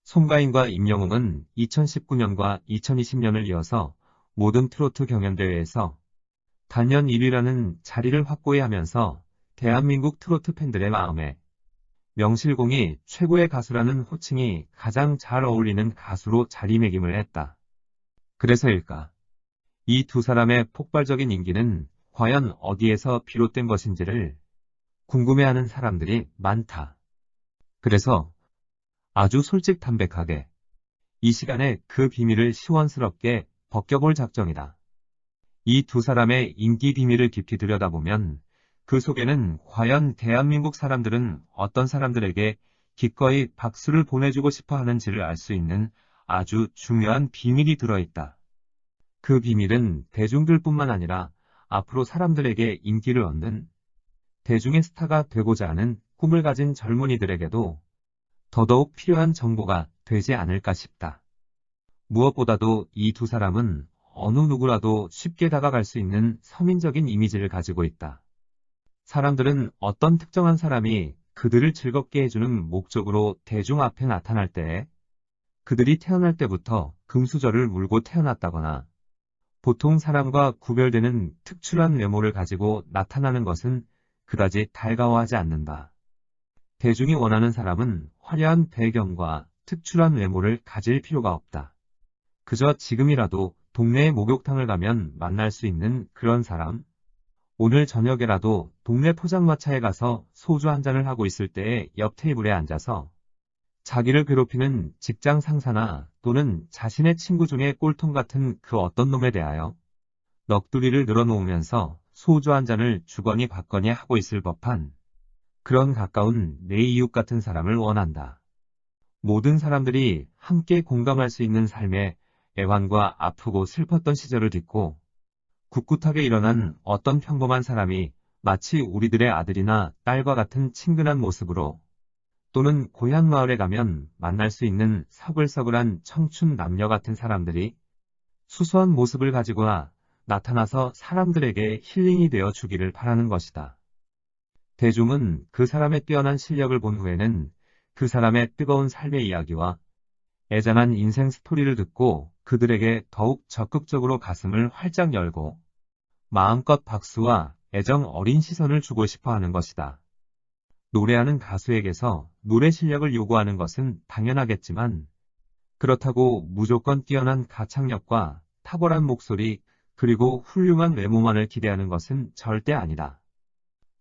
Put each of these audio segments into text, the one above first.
송가인과 임영웅은 2019년과 2020년을 이어서 모든 트로트 경연대회에서 단연 1위라는 자리를 확고히 하면서 대한민국 트로트 팬들의 마음에 명실공히 최고의 가수라는 호칭이 가장 잘 어울리는 가수로 자리매김을 했다. 그래서일까? 이 두 사람의 폭발적인 인기는 과연 어디에서 비롯된 것인지를 궁금해하는 사람들이 많다. 그래서 아주 솔직담백하게 이 시간에 그 비밀을 시원스럽게 벗겨볼 작정이다. 이 두 사람의 인기 비밀을 깊이 들여다보면 그 속에는 과연 대한민국 사람들은 어떤 사람들에게 기꺼이 박수를 보내주고 싶어 하는지를 알 수 있는 아주 중요한 비밀이 들어있다. 그 비밀은 대중들뿐만 아니라 앞으로 사람들에게 인기를 얻는 대중의 스타가 되고자 하는 꿈을 가진 젊은이들에게도 더더욱 필요한 정보가 되지 않을까 싶다. 무엇보다도 이 두 사람은 어느 누구라도 쉽게 다가갈 수 있는 서민적인 이미지를 가지고 있다. 사람들은 어떤 특정한 사람이 그들을 즐겁게 해주는 목적으로 대중 앞에 나타날 때 그들이 태어날 때부터 금수저를 물고 태어났다거나 보통 사람과 구별되는 특출한 외모를 가지고 나타나는 것은 그다지 달가워하지 않는다. 대중이 원하는 사람은 화려한 배경과 특출한 외모를 가질 필요가 없다. 그저 지금이라도 동네의 목욕탕을 가면 만날 수 있는 그런 사람, 오늘 저녁에라도 동네 포장마차에 가서 소주 한 잔을 하고 있을 때에 옆 테이블에 앉아서 자기를 괴롭히는 직장 상사나 또는 자신의 친구 중에 꼴통 같은 그 어떤 놈에 대하여 넋두리를 늘어놓으면서 소주 한 잔을 주거니 받거니 하고 있을 법한 그런 가까운 내 이웃 같은 사람을 원한다. 모든 사람들이 함께 공감할 수 있는 삶의 애환과 아프고 슬펐던 시절을 딛고 꿋꿋하게 일어난 어떤 평범한 사람이 마치 우리들의 아들이나 딸과 같은 친근한 모습으로 또는 고향 마을에 가면 만날 수 있는 서글서글한 청춘 남녀 같은 사람들이 수수한 모습을 가지고 나타나서 사람들에게 힐링이 되어 주기를 바라는 것이다. 대중은 그 사람의 뛰어난 실력을 본 후에는 그 사람의 뜨거운 삶의 이야기와 애잔한 인생 스토리를 듣고 그들에게 더욱 적극적으로 가슴을 활짝 열고 마음껏 박수와 애정 어린 시선을 주고 싶어 하는 것이다. 노래하는 가수에게서 노래 실력을 요구하는 것은 당연하겠지만 그렇다고 무조건 뛰어난 가창력과 탁월한 목소리 그리고 훌륭한 외모만을 기대하는 것은 절대 아니다.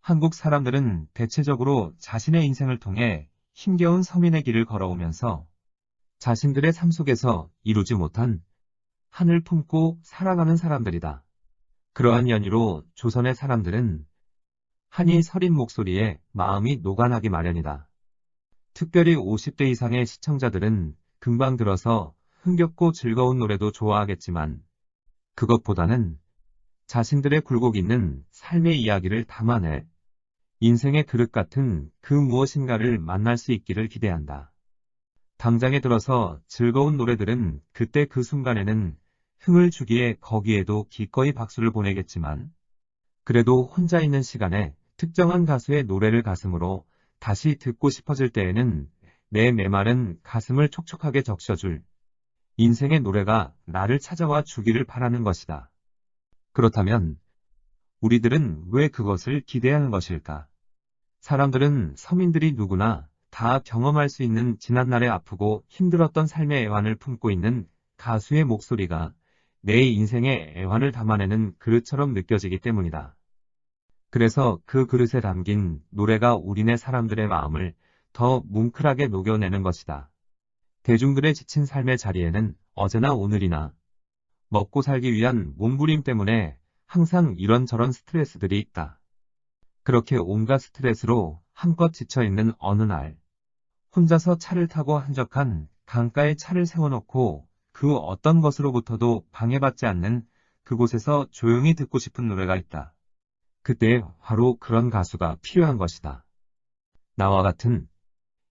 한국 사람들은 대체적으로 자신의 인생을 통해 힘겨운 서민의 길을 걸어오면서 자신들의 삶 속에서 이루지 못한 한을 품고 살아가는 사람들이다. 그러한 연유로 조선의 사람들은 한이 서린 목소리에 마음이 녹아나기 마련이다. 특별히 50대 이상의 시청자들은 금방 들어서 흥겹고 즐거운 노래도 좋아하겠지만 그것보다는 자신들의 굴곡 있는 삶의 이야기를 담아내 인생의 그릇 같은 그 무엇인가를 만날 수 있기를 기대한다. 당장에 들어서 즐거운 노래들은 그때 그 순간에는 흥을 주기에 거기에도 기꺼이 박수를 보내겠지만 그래도 혼자 있는 시간에 특정한 가수의 노래를 가슴으로 다시 듣고 싶어질 때에는 내 메마른 가슴을 촉촉하게 적셔줄 인생의 노래가 나를 찾아와 주기를 바라는 것이다. 그렇다면 우리들은 왜 그것을 기대하는 것일까? 사람들은 서민들이 누구나 다 경험할 수 있는 지난날의 아프고 힘들었던 삶의 애환을 품고 있는 가수의 목소리가 내 인생의 애환을 담아내는 그릇처럼 느껴지기 때문이다. 그래서 그 그릇에 담긴 노래가 우리네 사람들의 마음을 더 뭉클하게 녹여내는 것이다. 대중들의 지친 삶의 자리에는 어제나 오늘이나 먹고 살기 위한 몸부림 때문에 항상 이런저런 스트레스들이 있다. 그렇게 온갖 스트레스로 한껏 지쳐있는 어느 날, 혼자서 차를 타고 한적한 강가에 차를 세워놓고 그 어떤 것으로부터도 방해받지 않는 그곳에서 조용히 듣고 싶은 노래가 있다. 그때 바로 그런 가수가 필요한 것이다. 나와 같은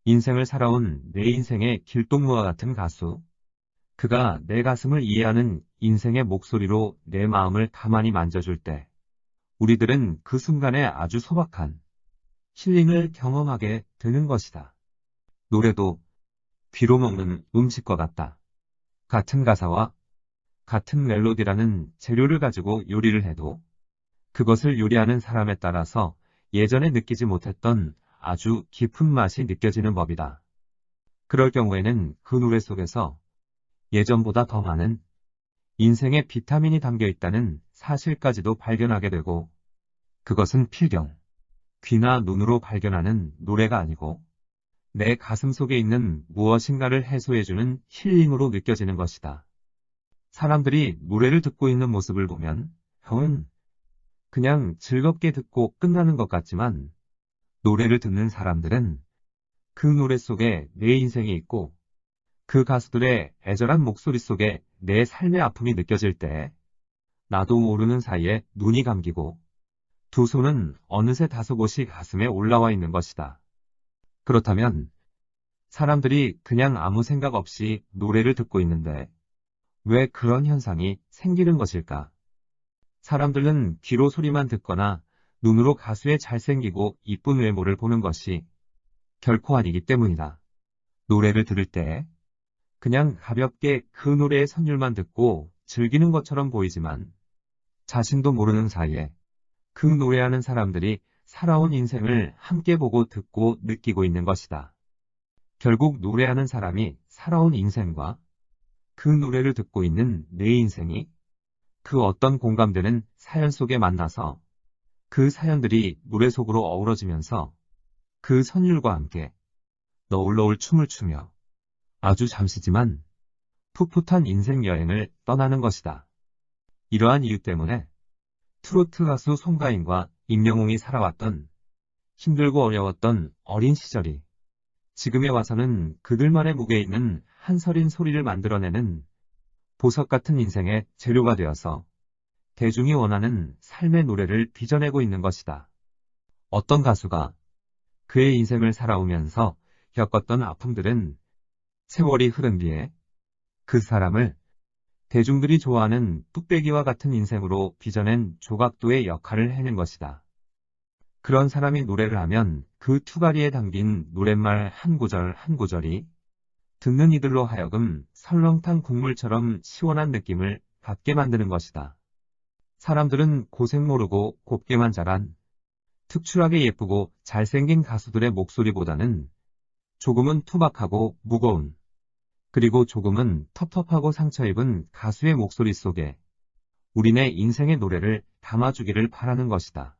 인생을 살아온 내 인생의 길동무와 같은 가수. 그가 내 가슴을 이해하는 인생의 목소리로 내 마음을 가만히 만져줄 때 우리들은 그 순간에 아주 소박한 힐링을 경험하게 되는 것이다. 노래도 귀로 먹는 음식과 같다. 같은 가사와 같은 멜로디라는 재료를 가지고 요리를 해도 그것을 요리하는 사람에 따라서 예전에 느끼지 못했던 아주 깊은 맛이 느껴지는 법이다. 그럴 경우에는 그 노래 속에서 예전보다 더 많은 인생의 비타민이 담겨 있다는 사실까지도 발견하게 되고, 그것은 필경, 귀나 눈으로 발견하는 노래가 아니고 내 가슴 속에 있는 무엇인가를 해소해주는 힐링으로 느껴지는 것이다. 사람들이 노래를 듣고 있는 모습을 보면 형은 그냥 즐겁게 듣고 끝나는 것 같지만, 노래를 듣는 사람들은 그 노래 속에 내 인생이 있고 그 가수들의 애절한 목소리 속에 내 삶의 아픔이 느껴질 때 나도 모르는 사이에 눈이 감기고 두 손은 어느새 다소곳이 가슴에 올라와 있는 것이다. 그렇다면 사람들이 그냥 아무 생각 없이 노래를 듣고 있는데 왜 그런 현상이 생기는 것일까? 사람들은 귀로 소리만 듣거나 눈으로 가수의 잘생기고 이쁜 외모를 보는 것이 결코 아니기 때문이다. 노래를 들을 때 그냥 가볍게 그 노래의 선율만 듣고 즐기는 것처럼 보이지만 자신도 모르는 사이에 그 노래하는 사람들이 살아온 인생을 함께 보고 듣고 느끼고 있는 것이다. 결국 노래하는 사람이 살아온 인생과 그 노래를 듣고 있는 내 인생이 그 어떤 공감되는 사연 속에 만나서 그 사연들이 노래 속으로 어우러지면서 그 선율과 함께 너울너울 춤을 추며 아주 잠시지만 풋풋한 인생 여행을 떠나는 것이다. 이러한 이유 때문에 트로트 가수 송가인과 임영웅이 살아왔던 힘들고 어려웠던 어린 시절이 지금에 와서는 그들만의 목에 있는 한서린 소리를 만들어내는 보석 같은 인생의 재료가 되어서 대중이 원하는 삶의 노래를 빚어내고 있는 것이다. 어떤 가수가 그의 인생을 살아오면서 겪었던 아픔들은 세월이 흐른 뒤에 그 사람을 대중들이 좋아하는 뚝배기와 같은 인생으로 빚어낸 조각도의 역할을 해낸 것이다. 그런 사람이 노래를 하면 그 투가리에 담긴 노랫말 한 구절 한 구절이 듣는 이들로 하여금 설렁탕 국물처럼 시원한 느낌을 받게 만드는 것이다. 사람들은 고생 모르고 곱게만 자란 특출하게 예쁘고 잘생긴 가수들의 목소리보다는 조금은 투박하고 무거운, 그리고 조금은 텁텁하고 상처 입은 가수의 목소리 속에 우리네 인생의 노래를 담아주기를 바라는 것이다.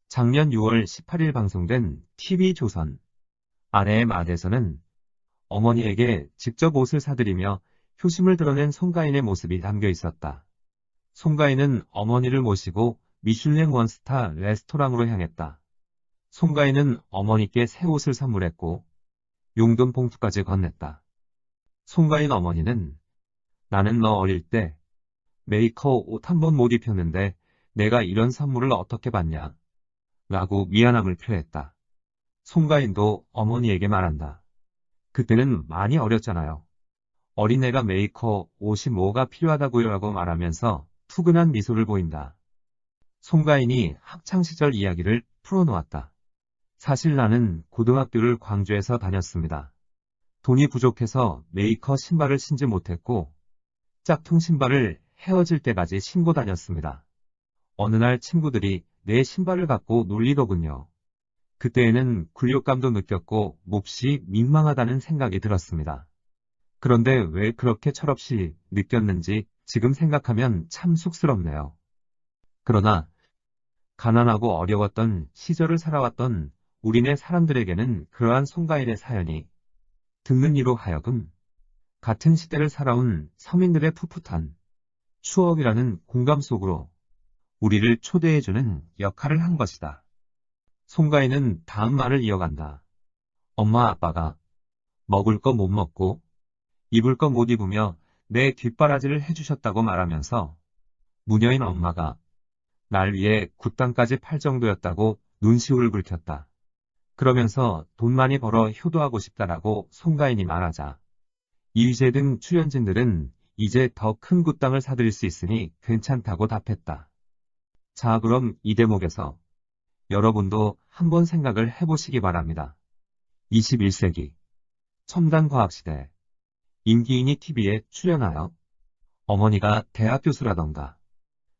작년 6월 18일 방송된 TV조선 아내의 말에서는 어머니에게 직접 옷을 사드리며 효심을 드러낸 송가인의 모습이 담겨 있었다. 송가인은 어머니를 모시고 미슐랭 원스타 레스토랑으로 향했다. 송가인은 어머니께 새 옷을 선물했고 용돈 봉투까지 건넸다. 송가인 어머니는 나는 너 어릴 때 메이커 옷 한 번 못 입혔는데 내가 이런 선물을 어떻게 받냐? 라고 미안함을 표했다. 송가인도 어머니에게 말한다. 그때는 많이 어렸잖아요. 어린애가 메이커 옷이 뭐가 필요하다고요? 라고 말하면서 푸근한 미소를 보인다. 송가인이 학창시절 이야기를 풀어놓았다. 사실 나는 고등학교를 광주에서 다녔습니다. 돈이 부족해서 메이커 신발을 신지 못했고 짝퉁 신발을 헤어질 때까지 신고 다녔습니다. 어느 날 친구들이 내 신발을 갖고 놀리더군요. 그때에는 굴욕감도 느꼈고 몹시 민망하다는 생각이 들었습니다. 그런데 왜 그렇게 철없이 느꼈는지 지금 생각하면 참 쑥스럽네요. 그러나 가난하고 어려웠던 시절을 살아왔던 우리네 사람들에게는 그러한 송가인의 사연이 듣는 이로 하여금 같은 시대를 살아온 서민들의 풋풋한 추억이라는 공감 속으로 우리를 초대해주는 역할을 한 것이다. 송가인은 다음 말을 이어간다. 엄마 아빠가 먹을 거 못 먹고 입을 거 못 입으며 내 뒷바라지를 해주셨다고 말하면서 무녀인 엄마가 날 위해 굿당까지 팔 정도였다고 눈시울을 붉혔다. 그러면서 돈 많이 벌어 효도하고 싶다라고 송가인이 말하자 이휘재 등 출연진들은 이제 더 큰 굿당을 사드릴 수 있으니 괜찮다고 답했다. 자, 그럼 이 대목에서 여러분도 한번 생각을 해보시기 바랍니다. 21세기 첨단 과학시대. 임기인이 TV에 출연하여 어머니가 대학 교수라던가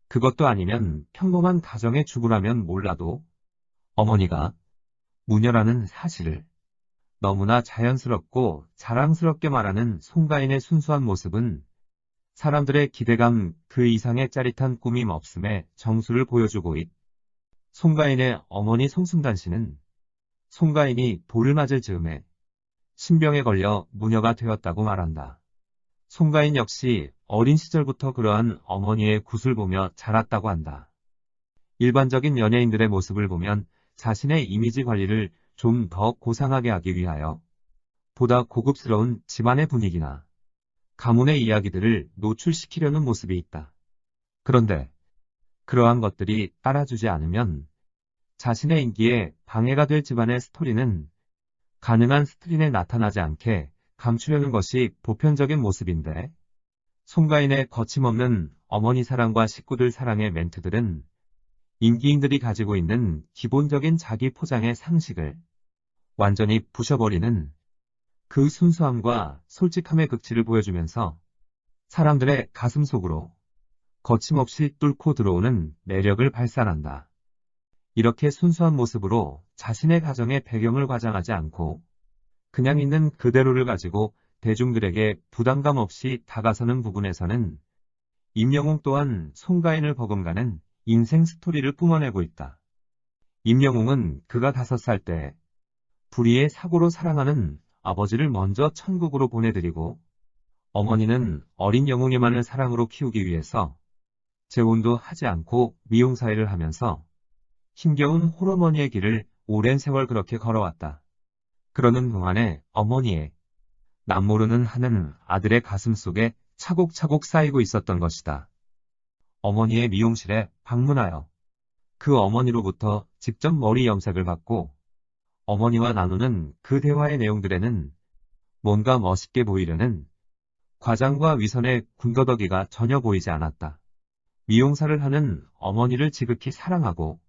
그것도 아니면 평범한 가정의 주부라면 몰라도 어머니가 무녀라는 사실을 너무나 자연스럽고 자랑스럽게 말하는 송가인의 순수한 모습은 사람들의 기대감 그 이상의 짜릿한 꾸밈 없음의 정수를 보여주고 송가인의 어머니 송순단 씨는 송가인이 돌을 맞을 즈음에 신병에 걸려 무녀가 되었다고 말한다. 송가인 역시 어린 시절부터 그러한 어머니의 굿을 보며 자랐다고 한다. 일반적인 연예인들의 모습을 보면 자신의 이미지 관리를 좀 더 고상하게 하기 위하여 보다 고급스러운 집안의 분위기나 가문의 이야기들을 노출시키려는 모습이 있다. 그런데 그러한 것들이 따라주지 않으면 자신의 인기에 방해가 될 집안의 스토리는 가능한 스크린에 나타나지 않게 감추려는 것이 보편적인 모습인데 송가인의 거침없는 어머니 사랑과 식구들 사랑의 멘트들은 임기인들이 가지고 있는 기본적인 자기 포장의 상식을 완전히 부셔버리는 그 순수함과 솔직함의 극치를 보여주면서 사람들의 가슴 속으로 거침없이 뚫고 들어오는 매력을 발산한다. 이렇게 순수한 모습으로 자신의 가정의 배경을 과장하지 않고 그냥 있는 그대로를 가지고 대중들에게 부담감 없이 다가서는 부분에서는 임영웅 또한 송가인을 버금가는 인생 스토리를 뿜어내고 있다. 임영웅은 그가 5살 때 불의의 사고로 사랑하는 아버지를 먼저 천국으로 보내드리고 어머니는 어린 영웅이만을 사랑으로 키우기 위해서 재혼도 하지 않고 미용사일을 하면서 힘겨운 홀어머니의 길을 오랜 세월 그렇게 걸어왔다. 그러는 동안에 어머니의 남모르는 한은 아들의 가슴 속에 차곡차곡 쌓이고 있었던 것이다. 어머니의 미용실에 방문하여 그 어머니로부터 직접 머리 염색을 받고 어머니와 나누는 그 대화의 내용들에는 뭔가 멋있게 보이려는 과장과 위선의 군더더기가 전혀 보이지 않았다. 미용사를 하는 어머니를 지극히 사랑하고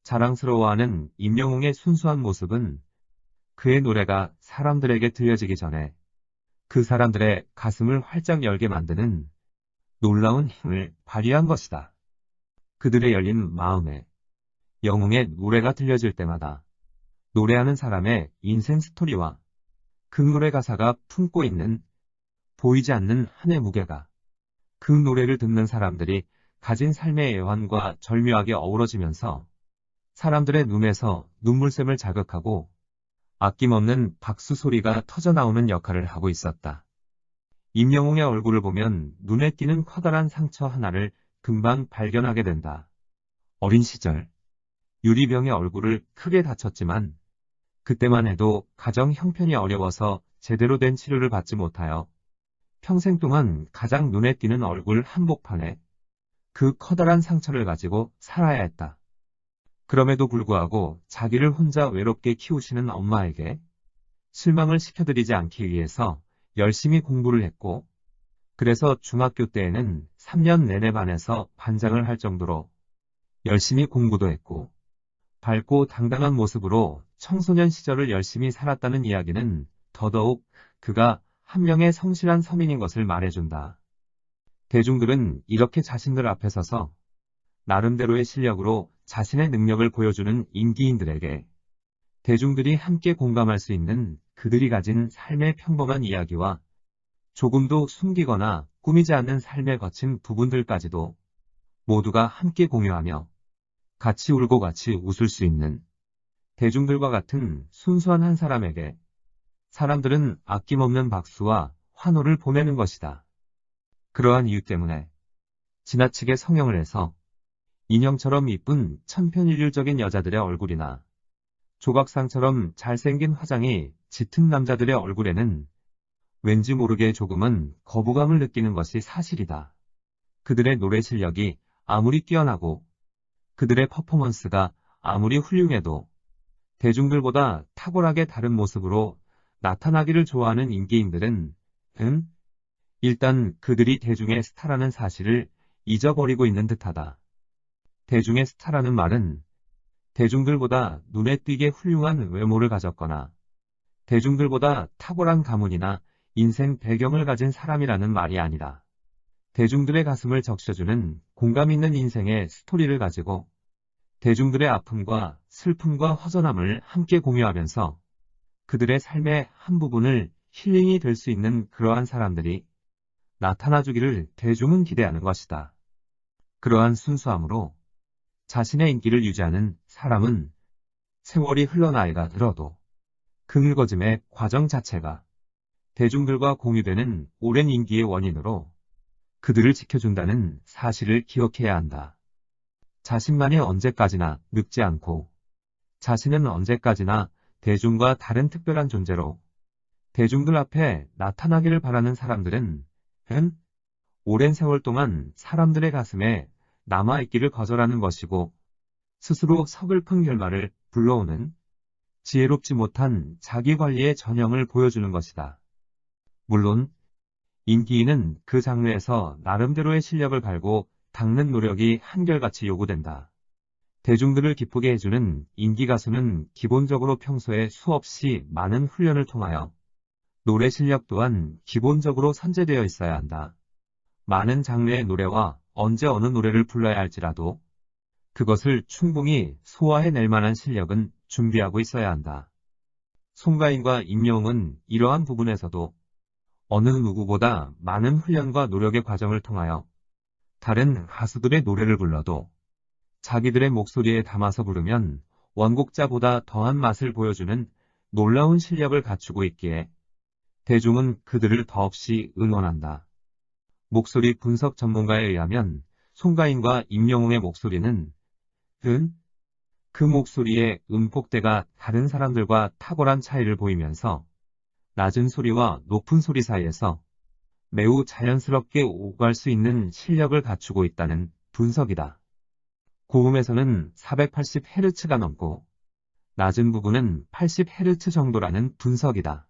자랑스러워하는 임영웅의 순수한 모습은 그의 노래가 사람들에게 들려지기 전에 그 사람들의 가슴을 활짝 열게 만드는 놀라운 힘을 발휘한 것이다. 그들의 열린 마음에 영웅의 노래가 들려질 때마다 노래하는 사람의 인생 스토리와 그 노래 가사가 품고 있는 보이지 않는 한의 무게가 그 노래를 듣는 사람들이 가진 삶의 애환과 절묘하게 어우러지면서 사람들의 눈에서 눈물샘을 자극하고 아낌없는 박수 소리가 터져나오는 역할을 하고 있었다. 임영웅의 얼굴을 보면 눈에 띄는 커다란 상처 하나를 금방 발견하게 된다. 어린 시절 유리병의 얼굴을 크게 다쳤지만 그때만 해도 가정 형편이 어려워서 제대로 된 치료를 받지 못하여 평생 동안 가장 눈에 띄는 얼굴 한복판에 그 커다란 상처를 가지고 살아야 했다. 그럼에도 불구하고 자기를 혼자 외롭게 키우시는 엄마에게 실망을 시켜드리지 않기 위해서 열심히 공부를 했고 그래서 중학교 때에는 3년 내내 반에서 반장을 할 정도로 열심히 공부도 했고 밝고 당당한 모습으로 청소년 시절을 열심히 살았다는 이야기는 더더욱 그가 한 명의 성실한 서민인 것을 말해준다. 대중들은 이렇게 자신들 앞에 서서 나름대로의 실력으로 자신의 능력을 보여주는 임기인들에게 대중들이 함께 공감할 수 있는 그들이 가진 삶의 평범한 이야기와 조금도 숨기거나 꾸미지 않는 삶의 거친 부분들까지도 모두가 함께 공유하며 같이 울고 같이 웃을 수 있는 대중들과 같은 순수한 한 사람에게 사람들은 아낌없는 박수와 환호를 보내는 것이다. 그러한 이유 때문에 지나치게 성형을 해서 인형처럼 이쁜 천편일률적인 여자들의 얼굴이나 조각상처럼 잘생긴 화장이 짙은 남자들의 얼굴에는 왠지 모르게 조금은 거부감을 느끼는 것이 사실이다. 그들의 노래 실력이 아무리 뛰어나고 그들의 퍼포먼스가 아무리 훌륭해도 대중들보다 탁월하게 다른 모습으로 나타나기를 좋아하는 임기인들은 일단 그들이 대중의 스타라는 사실을 잊어버리고 있는 듯하다. 대중의 스타라는 말은 대중들보다 눈에 띄게 훌륭한 외모를 가졌거나 대중들보다 탁월한 가문이나 인생 배경을 가진 사람이라는 말이 아니라 대중들의 가슴을 적셔주는 공감 있는 인생의 스토리를 가지고 대중들의 아픔과 슬픔과 허전함을 함께 공유하면서 그들의 삶의 한 부분을 힐링이 될 수 있는 그러한 사람들이 나타나주기를 대중은 기대하는 것이다. 그러한 순수함으로 자신의 인기를 유지하는 사람은 세월이 흘러 나이가 들어도 그 늙어짐의 과정 자체가 대중들과 공유되는 오랜 인기의 원인으로 그들을 지켜준다는 사실을 기억해야 한다. 자신만이 언제까지나 늙지 않고 자신은 언제까지나 대중과 다른 특별한 존재로 대중들 앞에 나타나기를 바라는 사람들은 오랜 세월 동안 사람들의 가슴에 남아있기를 거절하는 것이고 스스로 서글픈 결말을 불러오는 지혜롭지 못한 자기관리의 전형을 보여주는 것이다. 물론 인기인은 그 장르에서 나름대로의 실력을 갈고 닦는 노력이 한결같이 요구된다. 대중들을 기쁘게 해주는 인기 가수는 기본적으로 평소에 수없이 많은 훈련을 통하여 노래 실력 또한 기본적으로 선제되어 있어야 한다. 많은 장르의 노래와 언제 어느 노래를 불러야 할지라도 그것을 충분히 소화해낼 만한 실력은 준비하고 있어야 한다. 송가인과 임영웅은 이러한 부분에서도 어느 누구보다 많은 훈련과 노력의 과정을 통하여 다른 가수들의 노래를 불러도 자기들의 목소리에 담아서 부르면 원곡자보다 더한 맛을 보여주는 놀라운 실력을 갖추고 있기에 대중은 그들을 더없이 응원한다. 목소리 분석 전문가에 의하면 송가인과 임영웅의 목소리는 그 목소리의 음폭대가 다른 사람들과 탁월한 차이를 보이면서 낮은 소리와 높은 소리 사이에서 매우 자연스럽게 오갈 수 있는 실력을 갖추고 있다는 분석이다. 고음에서는 480Hz가 넘고 낮은 부분은 80Hz 정도라는 분석이다.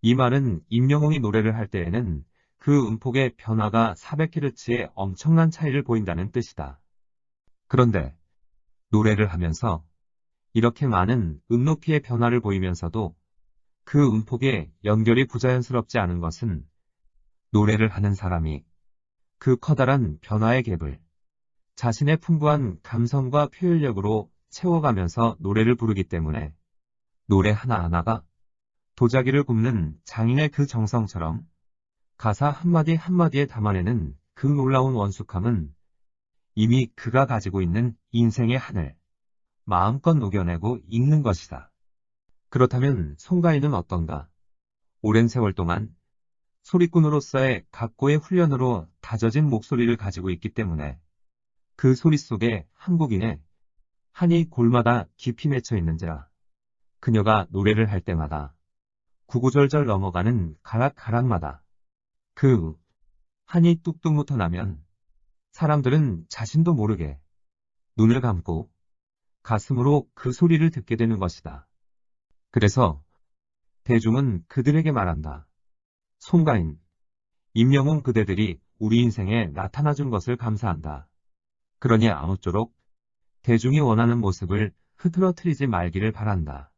이 말은 임영웅이 노래를 할 때에는 그 음폭의 변화가 400Hz의 엄청난 차이를 보인다는 뜻이다. 그런데 노래를 하면서 이렇게 많은 음높이의 변화를 보이면서도 그 음폭의 연결이 부자연스럽지 않은 것은 노래를 하는 사람이 그 커다란 변화의 갭을 자신의 풍부한 감성과 표현력으로 채워가면서 노래를 부르기 때문에 노래 하나하나가 도자기를 굽는 장인의 그 정성처럼 가사 한마디 한마디에 담아내는 그 놀라운 원숙함은 이미 그가 가지고 있는 인생의 한을 마음껏 녹여내고 읽는 것이다. 그렇다면 송가인은 어떤가? 오랜 세월 동안 소리꾼으로서의 각고의 훈련으로 다져진 목소리를 가지고 있기 때문에 그 소리 속에 한국인의 한이 골마다 깊이 맺혀 있는지라 그녀가 노래를 할 때마다 구구절절 넘어가는 가락가락마다 그 한이 뚝뚝 묻어나면 사람들은 자신도 모르게 눈을 감고 가슴으로 그 소리를 듣게 되는 것이다. 그래서 대중은 그들에게 말한다. 송가인, 임영웅 그대들이 우리 인생에 나타나준 것을 감사한다. 그러니 아무쪼록 대중이 원하는 모습을 흐트러뜨리지 말기를 바란다.